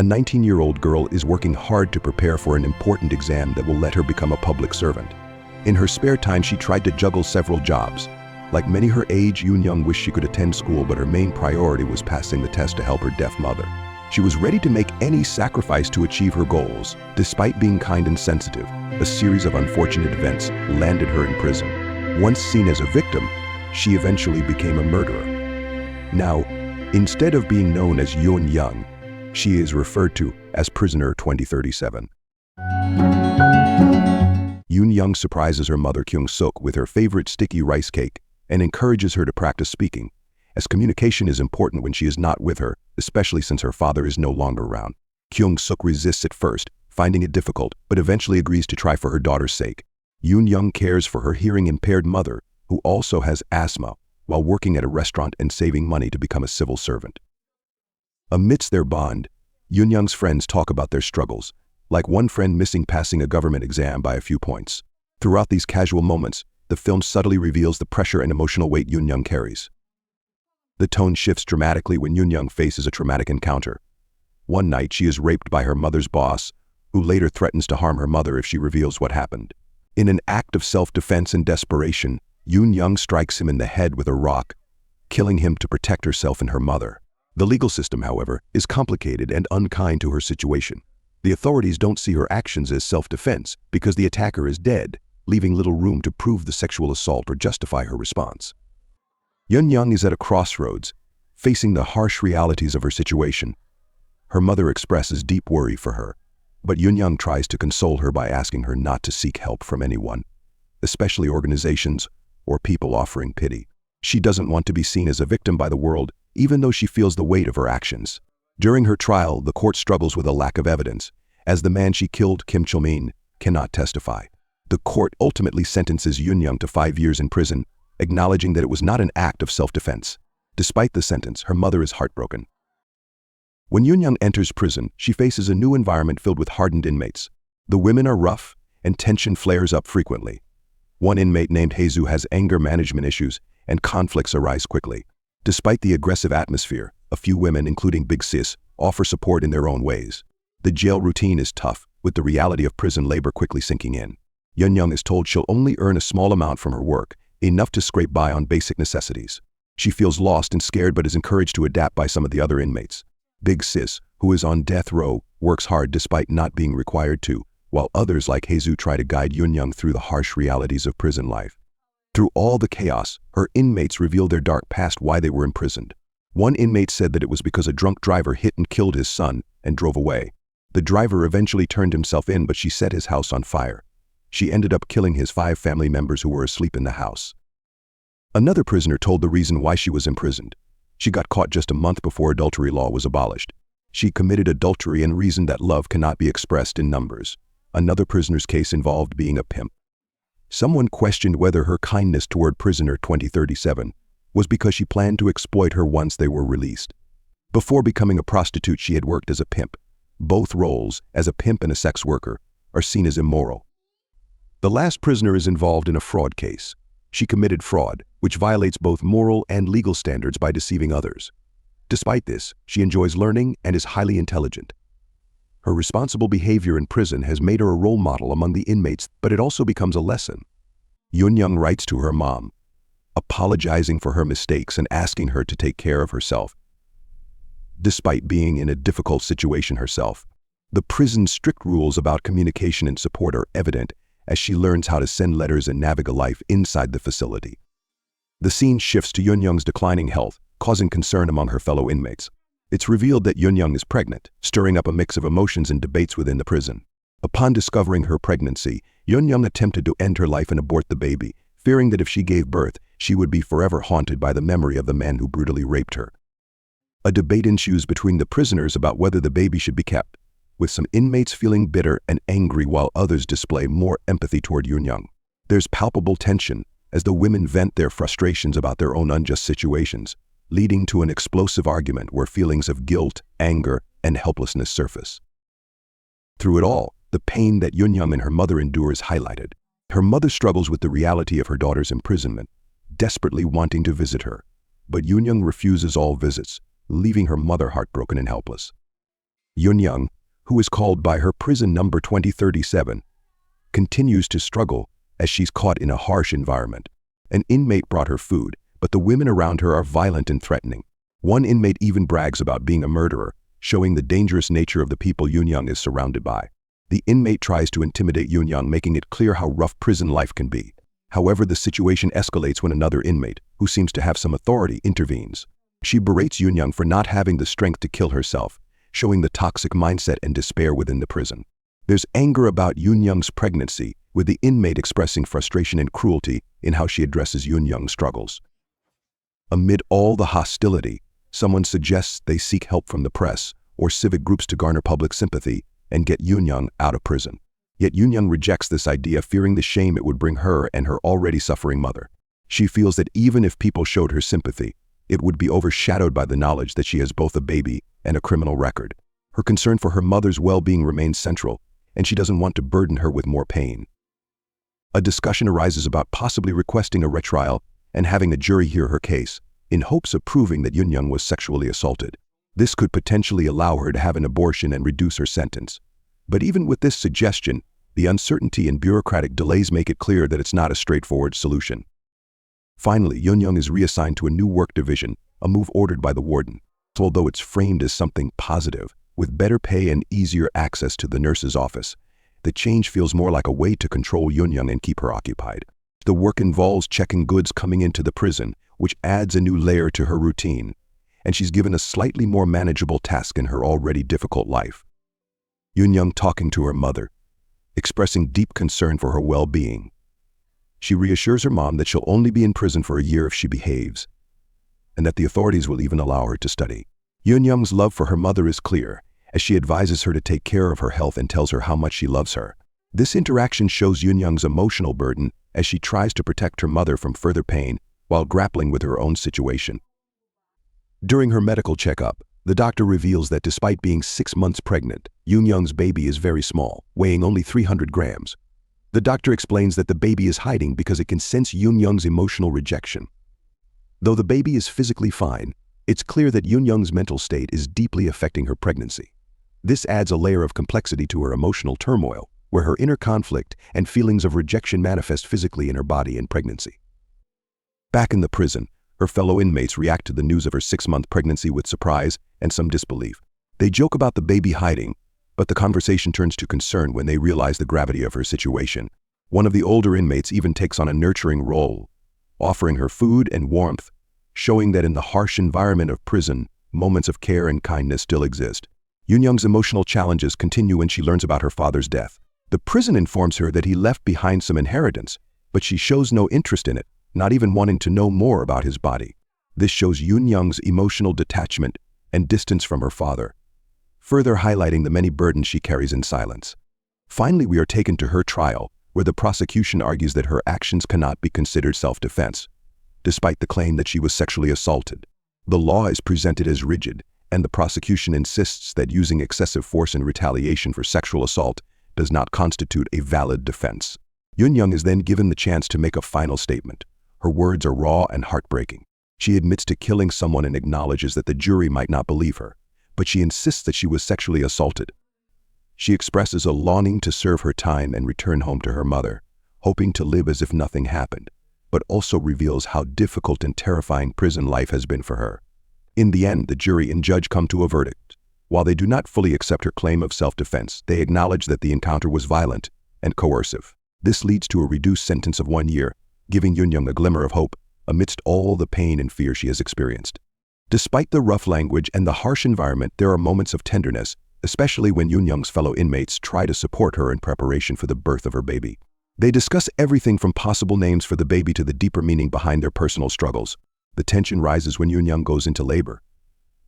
A 19-year-old girl is working hard to prepare for an important exam that will let her become a public servant. In her spare time, she tried to juggle several jobs. Like many her age, Yoon-young wished she could attend school, but her main priority was passing the test to help her deaf mother. She was ready to make any sacrifice to achieve her goals. Despite being kind and sensitive, a series of unfortunate events landed her in prison. Once seen as a victim, she eventually became a murderer. Now, instead of being known as Yoon-young, she is referred to as Prisoner 2037. Yoon-young surprises her mother Kyung-suk with her favorite sticky rice cake and encourages her to practice speaking, as communication is important when she is not with her, especially since her father is no longer around. Kyung-suk resists at first, finding it difficult, but eventually agrees to try for her daughter's sake. Yoon-young cares for her hearing-impaired mother, who also has asthma, while working at a restaurant and saving money to become a civil servant. Amidst their bond, Yoon-young's friends talk about their struggles, like one friend missing passing a government exam by a few points. Throughout these casual moments, the film subtly reveals the pressure and emotional weight Yoon-young carries. The tone shifts dramatically when Yoon-young faces a traumatic encounter. One night, she is raped by her mother's boss, who later threatens to harm her mother if she reveals what happened. In an act of self-defense and desperation, Yoon-young strikes him in the head with a rock, killing him to protect herself and her mother. The legal system, however, is complicated and unkind to her situation. The authorities don't see her actions as self-defense because the attacker is dead, leaving little room to prove the sexual assault or justify her response. Yoon-young is at a crossroads, facing the harsh realities of her situation. Her mother expresses deep worry for her, but Yoon-young tries to console her by asking her not to seek help from anyone, especially organizations or people offering pity. She doesn't want to be seen as a victim by the world, even though she feels the weight of her actions. During her trial, the court struggles with a lack of evidence, as the man she killed, Kim Chul-min, cannot testify. The court ultimately sentences Yoon-young to 5 years in prison, acknowledging that it was not an act of self-defense. Despite the sentence, her mother is heartbroken. When Yoon-young enters prison, she faces a new environment filled with hardened inmates. The women are rough, and tension flares up frequently. One inmate named Haezu has anger management issues, and conflicts arise quickly. Despite the aggressive atmosphere, a few women, including Big Sis, offer support in their own ways. The jail routine is tough, with the reality of prison labor quickly sinking in. Yoon-young is told she'll only earn a small amount from her work, enough to scrape by on basic necessities. She feels lost and scared but is encouraged to adapt by some of the other inmates. Big Sis, who is on death row, works hard despite not being required to, while others like Haezu try to guide Yoon-young through the harsh realities of prison life. Through all the chaos, her inmates reveal their dark past, why they were imprisoned. One inmate said that it was because a drunk driver hit and killed his son and drove away. The driver eventually turned himself in, but she set his house on fire. She ended up killing his 5 family members who were asleep in the house. Another prisoner told the reason why she was imprisoned. She got caught just a month before adultery law was abolished. She committed adultery and reasoned that love cannot be expressed in numbers. Another prisoner's case involved being a pimp. Someone questioned whether her kindness toward Prisoner 2037 was because she planned to exploit her once they were released. Before becoming a prostitute, she had worked as a pimp. Both roles, as a pimp and a sex worker, are seen as immoral. The last prisoner is involved in a fraud case. She committed fraud, which violates both moral and legal standards by deceiving others. Despite this, she enjoys learning and is highly intelligent. Her responsible behavior in prison has made her a role model among the inmates, but it also becomes a lesson. Yoon-young writes to her mom, apologizing for her mistakes and asking her to take care of herself. Despite being in a difficult situation herself, the prison's strict rules about communication and support are evident as she learns how to send letters and navigate life inside the facility. The scene shifts to Yoon-young's declining health, causing concern among her fellow inmates. It's revealed that Yoon-young is pregnant, stirring up a mix of emotions and debates within the prison. Upon discovering her pregnancy, Yoon-young attempted to end her life and abort the baby, fearing that if she gave birth, she would be forever haunted by the memory of the man who brutally raped her. A debate ensues between the prisoners about whether the baby should be kept, with some inmates feeling bitter and angry while others display more empathy toward Yoon-young. There's palpable tension as the women vent their frustrations about their own unjust situations, leading to an explosive argument where feelings of guilt, anger, and helplessness surface. Through it all, the pain that Yoon-young and her mother endure is highlighted. Her mother struggles with the reality of her daughter's imprisonment, desperately wanting to visit her, but Yoon-young refuses all visits, leaving her mother heartbroken and helpless. Young, who is called by her prison number 2037, continues to struggle as she's caught in a harsh environment. An inmate brought her food, but the women around her are violent and threatening. One inmate even brags about being a murderer, showing the dangerous nature of the people Young is surrounded by. The inmate tries to intimidate Young, making it clear how rough prison life can be. However, the situation escalates when another inmate, who seems to have some authority, intervenes. She berates Young for not having the strength to kill herself, showing the toxic mindset and despair within the prison. There's anger about Young's pregnancy, with the inmate expressing frustration and cruelty in how she addresses Young's struggles. Amid all the hostility, someone suggests they seek help from the press or civic groups to garner public sympathy and get Young out of prison. Yet Young rejects this idea, fearing the shame it would bring her and her already suffering mother. She feels that even if people showed her sympathy, it would be overshadowed by the knowledge that she has both a baby and a criminal record. Her concern for her mother's well-being remains central, and she doesn't want to burden her with more pain. A discussion arises about possibly requesting a retrial and having a jury hear her case, in hopes of proving that Young was sexually assaulted. This could potentially allow her to have an abortion and reduce her sentence. But even with this suggestion, the uncertainty and bureaucratic delays make it clear that it's not a straightforward solution. Finally, Young is reassigned to a new work division, a move ordered by the warden. Although it's framed as something positive, with better pay and easier access to the nurse's office, the change feels more like a way to control Young and keep her occupied. The work involves checking goods coming into the prison, which adds a new layer to her routine, and she's given a slightly more manageable task in her already difficult life. Young talking to her mother, expressing deep concern for her well-being. She reassures her mom that she'll only be in prison for a year if she behaves, and that the authorities will even allow her to study. Young's love for her mother is clear, as she advises her to take care of her health and tells her how much she loves her. This interaction shows Young's emotional burden as she tries to protect her mother from further pain while grappling with her own situation. During her medical checkup, the doctor reveals that despite being 6 months pregnant, Young's baby is very small, weighing only 300 grams. The doctor explains that the baby is hiding because it can sense Young's emotional rejection. Though the baby is physically fine, it's clear that Young's mental state is deeply affecting her pregnancy. This adds a layer of complexity to her emotional turmoil, where her inner conflict and feelings of rejection manifest physically in her body in pregnancy. Back in the prison, her fellow inmates react to the news of her 6-month pregnancy with surprise and some disbelief. They joke about the baby hiding, but the conversation turns to concern when they realize the gravity of her situation. One of the older inmates even takes on a nurturing role, offering her food and warmth, showing that in the harsh environment of prison, moments of care and kindness still exist. Young's emotional challenges continue when she learns about her father's death. The prison informs her that he left behind some inheritance, but she shows no interest in it, not even wanting to know more about his body. This shows Young's emotional detachment and distance from her father, further highlighting the many burdens she carries in silence. Finally, we are taken to her trial, where the prosecution argues that her actions cannot be considered self-defense, despite the claim that she was sexually assaulted. The law is presented as rigid, and the prosecution insists that using excessive force in retaliation for sexual assault does not constitute a valid defense. Young is then given the chance to make a final statement. Her words are raw and heartbreaking. She admits to killing someone and acknowledges that the jury might not believe her, but she insists that she was sexually assaulted. She expresses a longing to serve her time and return home to her mother, hoping to live as if nothing happened, but also reveals how difficult and terrifying prison life has been for her. In the end, the jury and judge come to a verdict. While they do not fully accept her claim of self-defense, they acknowledge that the encounter was violent and coercive. This leads to a reduced sentence of 1 year, giving Young a glimmer of hope amidst all the pain and fear she has experienced. Despite the rough language and the harsh environment, there are moments of tenderness, especially when Young's fellow inmates try to support her in preparation for the birth of her baby. They discuss everything from possible names for the baby to the deeper meaning behind their personal struggles. The tension rises when Young goes into labor.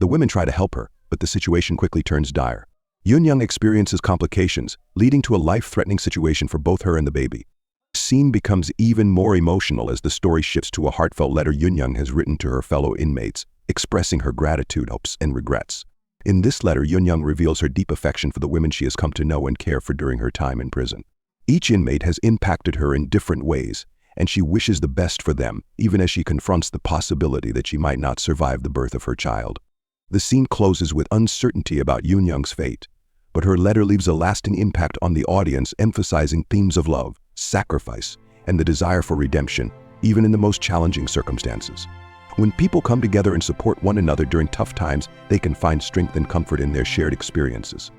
The women try to help her, but the situation quickly turns dire. Young experiences complications, leading to a life-threatening situation for both her and the baby. The scene becomes even more emotional as the story shifts to a heartfelt letter Young has written to her fellow inmates, expressing her gratitude, hopes, and regrets. In this letter, Young reveals her deep affection for the women she has come to know and care for during her time in prison. Each inmate has impacted her in different ways, and she wishes the best for them, even as she confronts the possibility that she might not survive the birth of her child. The scene closes with uncertainty about Yoon-young's fate, but her letter leaves a lasting impact on the audience, emphasizing themes of love, sacrifice, and the desire for redemption, even in the most challenging circumstances. When people come together and support one another during tough times, they can find strength and comfort in their shared experiences.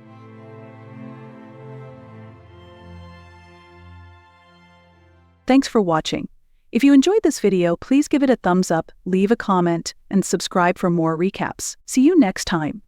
Thanks for watching. If you enjoyed this video, please give it a thumbs up, leave a comment, and subscribe for more recaps. See you next time.